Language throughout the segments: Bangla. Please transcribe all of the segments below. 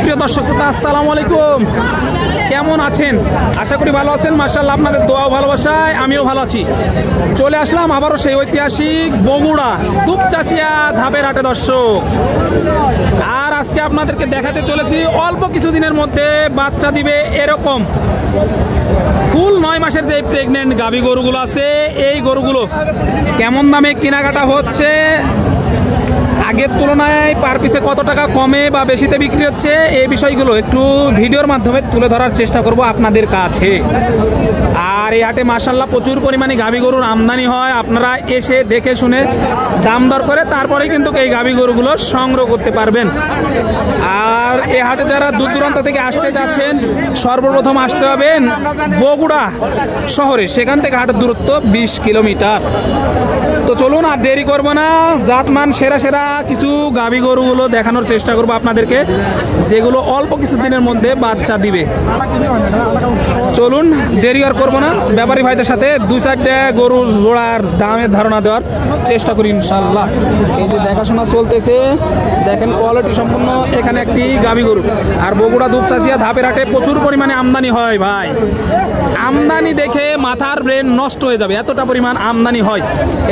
সুপ্রিয় দর্শক শ্রোতা, আসসালামু আলাইকুম। কেমন আছেন? আশা করি ভালো আছেন। মাশাআল্লাহ, আপনাদের দোয়া ও ভালোবাসায় আমিও ভালো আছি। চলে আসলাম আবারও সেই ঐতিহাসিক বগুড়া দুপচাচিয়া ধাপের হাটে দর্শক। আর আজকে আপনাদেরকে দেখাতে চলেছি অল্প কিছুদিনের মধ্যে বাচ্চা দিবে এরকম ফুল 9 মাসের যে প্রেগনেন্ট গাভী গরুগুলো আছে, এই গরুগুলো কেমন দামে কেনাকাটা হচ্ছে, আগের তুলনায় পার পিসে কত টাকা কমে বা বেশিতে বিক্রি হচ্ছে, এই বিষয়গুলো একটু ভিডিওর মাধ্যমে তুলে ধরার চেষ্টা করব আপনাদের কাছে। আর এই হাটে মাশাআল্লাহ প্রচুর পরিমাণে গাভী গরুর আমদানি হয়। আপনারা এসে দেখে শুনে দাম দর করে তারপরে কিন্তু এই গাভী গরুগুলো সংগ্রহ করতে পারবেন। আর এই হাটে যারা দূর দূরান্ত থেকে আসতে চাচ্ছেন, সর্বপ্রথম আসতে হবে বগুড়া শহরে। সেখান থেকে হাটের দূরত্ব 20 কিলোমিটার। তো চলুন আর দেরি করব না, জাতমান সেরা সেরা কিছু গাভী গরুগুলো দেখানোর চেষ্টা করব আপনাদেরকে, যেগুলো অল্প কিছুদিনের মধ্যে বাচ্চা দিবে। চলুন দেরি আর করবো না, ব্যাপারী ভাইদের সাথে 2-4টা গরুর জোড়ার দামের ধারণা দেওয়ার চেষ্টা করি ইনশাল্লাহ। এই যে দেখাশোনা চলতেছে, দেখেন কোয়ালিটি সম্পূর্ণ এখানে একটি গাভী গরু। আর বগুড়া দুপচাচিয়া ধাপের হাটে প্রচুর পরিমাণে আমদানি হয় ভাই। আমদানি দেখে মাথার ব্রেন নষ্ট হয়ে যাবে, এতটা পরিমাণ আমদানি হয়।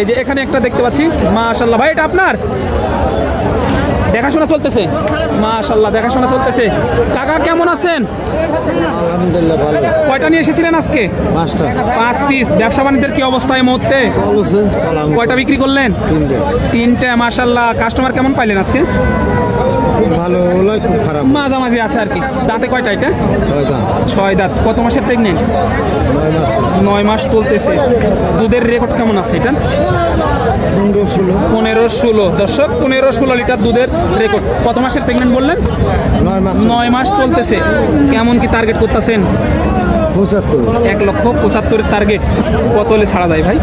এই যে এখানে একটা দেখতে পাচ্ছি, মাশাআল্লাহ ভাই, এটা আপনার? দেখাশোনা চলতেছে, মাশাআল্লাহ দেখাশোনা চলতেছে। কাকা কেমন আছেন? আলহামদুলিল্লাহ ভালো। কয়টা নিয়ে এসেছিলেন আজকে? 5 পিস। ব্যবসা বাণিজ্যের কি অবস্থা এই মুহূর্তে? কয়টা বিক্রি করলেন? 3টে। মাশাআল্লাহ। কাস্টমার কেমন পাইলেন আজকে? ভালো, খুব খারাপ, মাঝামাঝি আছে আর কি। দাঁতে কয়টা এটা? 6 দাঁত। কত মাসের প্রেগনেন্ট? 9 মাস চলতেছে। দুধের রেকর্ড কেমন আছে এটা? 15-16। দর্শক, 15-16 লিটার দুধের রেকর্ড। কত মাসের প্রেগনেন্ট বললেন? 9 মাস চলতেছে। কেমন কি টার্গেট করতেছেন? 1,75,000 টার্গেট। কত হলে ছাড়া যায় ভাই?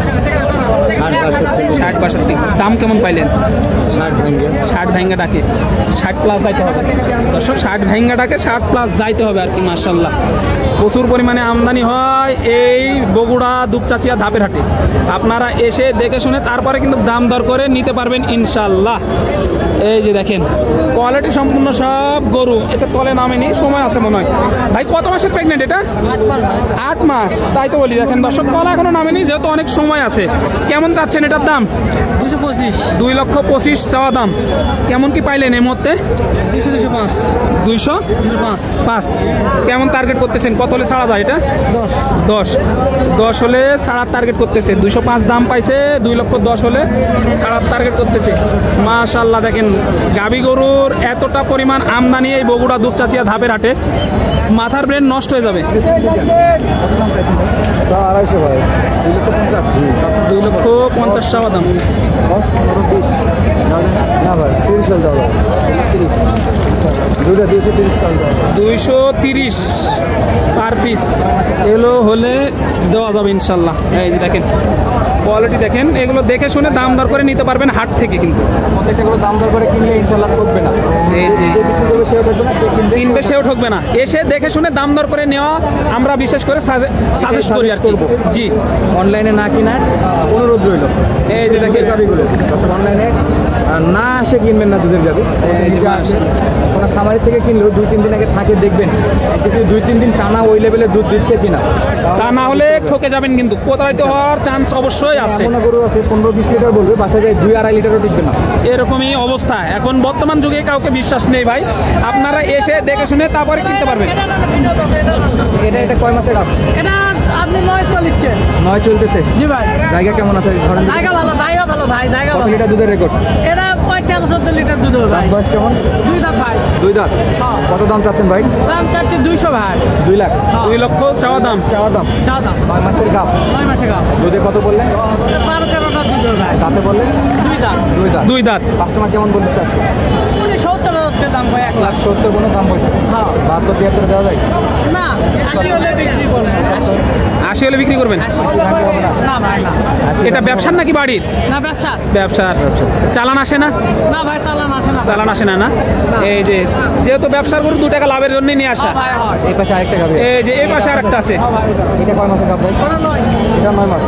60-62। দাম কেমন পাইলেন? 60 ভাঙ্গা ডাকে 60 প্লাস যাইতে হবে দর্শক। 60 ভাঙ্গা ডাকে 60 প্লাস যাইতে হবে আর কি। মাশাআল্লাহ প্রচুর পরিমাণে আমদানি হয় এই বগুড়া দুপচাচিয়া ধাপের হাটে। আপনারা এসে দেখে শুনে তারপরে কিন্তু দাম দর করে নিতে পারবেন ইনশাল্লাহ। এই যে দেখেন কোয়ালিটি সম্পূর্ণ সব গরু। এটা তলে নামেনি, সময় আছে মনে হয়। ভাই কত মাসের প্রেগনেন্ট এটা? 8 মাস। তাই তো বলি, দেখেন দর্শক, তলা এখনো নামেনি, যেহেতু অনেক সময় আছে। কেমন চাচ্ছেন এটার দাম? 225। 2,25,000 চাওয়া দাম। কেমন কি পাইলেন এই মুহূর্তে? 205। কেমন টার্গেট করতেছেন? কত হলে ছাড়া যায় এটা? 10 হলে ছাড়ার টার্গেট করতেছে। 205 দাম পাইছে, 2,10,000 হলে ছাড়ার টার্গেট করতেছে। মাশাআল্লাহ দেখেন গাভী গরুর এতটা পরিমাণ আমদানি এই বগুড়া দুপচাচিয়া ধাপের হাটে, মাথার ব্রেন নষ্ট হয়ে যাবে। 2,50,000 চাওয়া দাম। 230 পার পিস এগুলো হলে দেওয়া যাবে ইনশাল্লাহ। এই যে দেখেন কোয়ালিটি দেখেন, এগুলো দেখে শুনে দাম দর করে নিতে পারবেন হাট থেকে। কিন্তু প্রত্যেকটা দাম দর করে কিনলে ইনশাল্লাহ ঠকবে না। এই যে কিনবে সেও ঠকবে না। এসে দেখে শুনে দাম দর করে নেওয়া আমরা বিশেষ করে সাজেস্ট করি আর করবো। জি, অনলাইনে না কিনার অনুরোধ রইল। এই যে দেখেন গাভিগুলো অনলাইনে না আসে কিনবেন না দুধের গাভি। কোনো খামারের থেকে কিনলেও 2-3 দিন আগে থাকে দেখবেন, যদি 2-3 দিন টানা ওই লেভেলের দুধ দিচ্ছে কিনা। তা না হলে ঠকে যাবেন, কিন্তু প্রতারিত হওয়ার চান্স অবশ্যই আছে। কোনো গরু আছে 15-20 লিটার বলবে, বাসায় যায় 2-2.5 লিটারও টিকবে না। এরকমই অবস্থা এখন বর্তমান যুগে, কাউকে বিশ্বাস নেই ভাই। আপনারা এসে দেখে শুনে তারপরে কিনতে পারবেন। এটা কয় মাসের গাভ? এটা আপনি 9 চলছেন? 9 চলতেছে। জি ভাই। জায়গা কেমন আছে? জায়গা ভালো ভাই, জায়গা কত ভালো। লিটার দুধের রেকর্ড? এটা 13-14 লিটার দুধ হবে ভাই। বয়স কেমন? 2 দাঁত ভাই। 2 দাঁত। কত দাম চাচ্ছেন ভাই? দাম চাচ্ছি 200 ভাই। 2 লাখ। 2 লক্ষ চাওয়া দাম। 9 মাসের গাভ। 9 মাসে গাভ। দুধে কত বললেন? 12-13টা দুধ হবে ভাই। দাঁতে বললেন? 2 দাঁত। কাস্টমার কেমন বলতেছে আজকে? 70 হচ্ছে দাম ভাই। 1,70,000 কোনো দাম বলছে? হ্যাঁ। 72-73 দেওয়া যায় না, 80 হলে বিক্রি করব। 80 হলে বিক্রি করবেন? না ভাই না। এটা ব্যবসার নাকি বাড়ির? না, ব্যবসা। ব্যবসার। চালান আসে না? না ভাই, চালান আসে না। চালান আসে না। এই যে যেহেতু ব্যবসার গরু 2 টাকা লাভের জন্য নিয়ে আসা। ভাই হয়। এই পাশে আরেকটা গাভি। এই যে এই পাশে আরেকটা আছে। এটা কয় মাসের গাভ ভাই? এটা 9 মাস।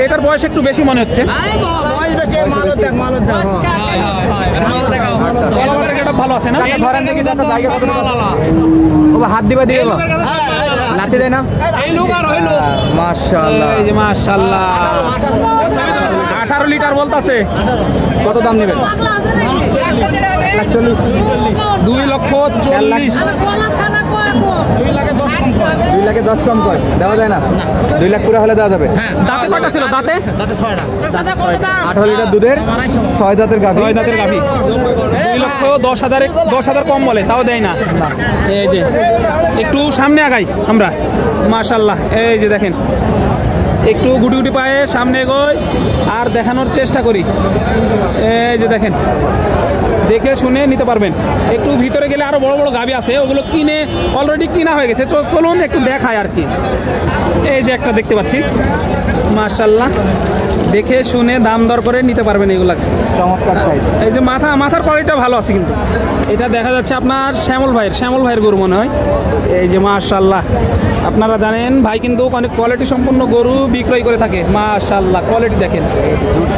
এটার বয়স একটু বেশি মনে হচ্ছে। তলাবাটের গেটআপ ভালো আছে না? ধরেন দেখি চাচা জায়গা কত ও হাত দিবা দিয়ে লাথি দেয় না মাশাআল্লাহ এই যে মাশাআল্লাহ 18 লিটার বলতাছে। কত দাম নেবেন 1,40,000 2,40,000 2,10,000 কম কর দেওয়া যায় না 2 লাখ পুরো হলে দেওয়া যাবে দাঁতে কয়টা ছিল? দাঁতে 18 লিটার দুধের 6 দাঁতের গাভী 6 দাঁতের গাভী। 2,10,000 কম বলে, তাও দেয় না। এই যে একটু সামনে আগাই আমরা, মাশাআল্লাহ। এই যে দেখেন, একটু গুটি গুটি পায়ে সামনে এগোই আর দেখানোর চেষ্টা করি। এই যে দেখেন, দেখে শুনে নিতে পারবেন। একটু ভিতরে গেলে আরো বড় বড় গাভী আছে, ওগুলো কিনে অলরেডি কিনা হয়ে গেছে। চলুন একটু দেখায় আর কি। এই যে একটা দেখতে পাচ্ছি, মাশাআল্লাহ, দেখে শুনে দাম দর করে নিতে পারবেন এগুলা। চমৎকার সাইজ। এই যে মাথার কোয়ালিটিটা ভালো আছে কিন্তু। এটা দেখা যাচ্ছে আপনার শ্যামল ভাইয়ের গরু মনে হয়। এই যে মাশাআল্লাহ, আপনারা জানেন ভাই কিন্তু অনেক কোয়ালিটি সম্পন্ন গরু বিক্রয় করে থাকে। মাশাআল্লাহ, কোয়ালিটি দেখেন,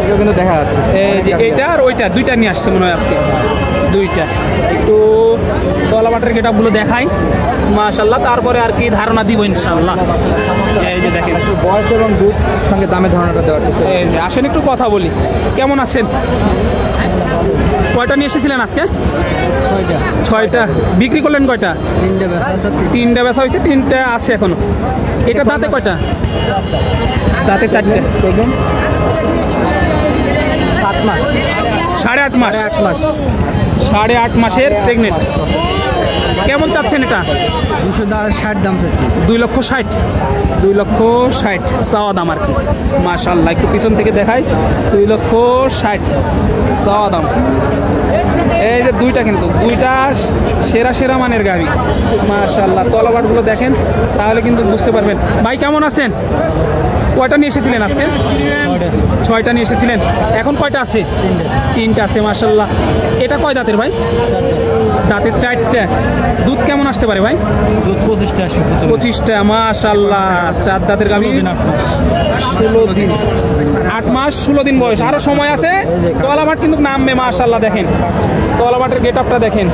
এটাও কিন্তু দেখা যাচ্ছে। এই যে এইটা আর ওইটা দুইটা নিয়ে আসছে মনে হয় আজকে, দুইটা। একটু তলাবাটের গেটআপগুলো দেখাই মাশাআল্লাহ, তারপরে আর কি ধারণা দিব ইনশাআল্লাহ। এই যে দেখেন, একটু বয়স এবং দুধ সঙ্গে দামে ধারণাটা দেওয়ার চেষ্টা এই যে আসেন একটু কথা বলি। কেমন আছেন? কয়টা নিয়ে এসেছিলেন আজকে? 6টা। বিক্রি করলেন কয়টা? 3টা বেচা হয়েছে, 3টা আছে এখনো। এটা দাঁতে কয়টা? দাঁতে 4টে। দেখবেন 7 মাস 8.5 মাস। 8 মাস 8.5 মাসের প্রেগনেন্ট। কেমন চাচ্ছেন এটা? 260 দাম চাচ্ছি। 2,60,000 2,60,000 চাওয়া দাম আর কি। মাশাআল্লাহ, একটু পিছন থেকে দেখাই। 2,60,000 চাওয়া দাম। এই যে দুইটা, কিন্তু দুইটা সেরা মানের গাড়ি। মাশাআল্লাহ, তলাবাটগুলো দেখেন তাহলে কিন্তু বুঝতে পারবেন। ভাই কেমন আছেন? কয়টা নিয়ে এসেছিলেন আজকে? 6টা নিয়ে এসেছিলেন। এখন কয়টা আছে? 3টা আছে। মাশাআল্লাহ, এটা কয় দাঁতের ভাই? দাঁতের 4টা। দুধ কেমন আসতে পারে ভাই? দুধ 25টা আসে। 25টা। মাশাআল্লাহ, 4 দাঁতের গাভী। 16 দিন 8 মাস 16 দিন বয়স, আরো সময় আছে। তলাবাট কিন্তু নামবে। মাশাআল্লাহ, দেখেন তলাবাটের গেটআপটা দেখেন।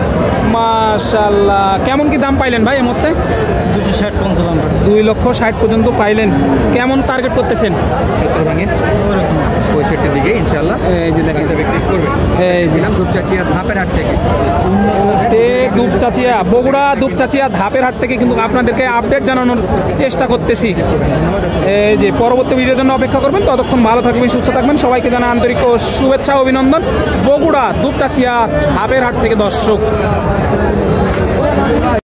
মাশাআল্লাহ, কেমন কি দাম পাইলেন ভাই এর মধ্যে? 260 পর্যন্ত দাম আছে। 2,60,000 পর্যন্ত পাইলেন। কেমন টার্গেট করতেছেন? 70 ভাঙে 65 দিকে ইনশাআল্লাহ এই যে দেখেন, বিক্রি করবে। এই যে দুপচাচিয়া ধাপের হাট থেকে দুপচাচিয়া, বগুড়া দুপচাচিয়া ধাপের হাট থেকে কিন্তু আপনাদেরকে আপডেট জানানোর চেষ্টা করতেছি। এই যে পরবর্তী ভিডিওর জন্য অপেক্ষা করবেন। ততক্ষণ ভালো থাকবেন, সুস্থ থাকবেন। সবাইকে জানা আন্তরিক ও শুভেচ্ছা, অভিনন্দন। বগুড়া দুপচাচিয়া ধাপের হাট থেকে দর্শক।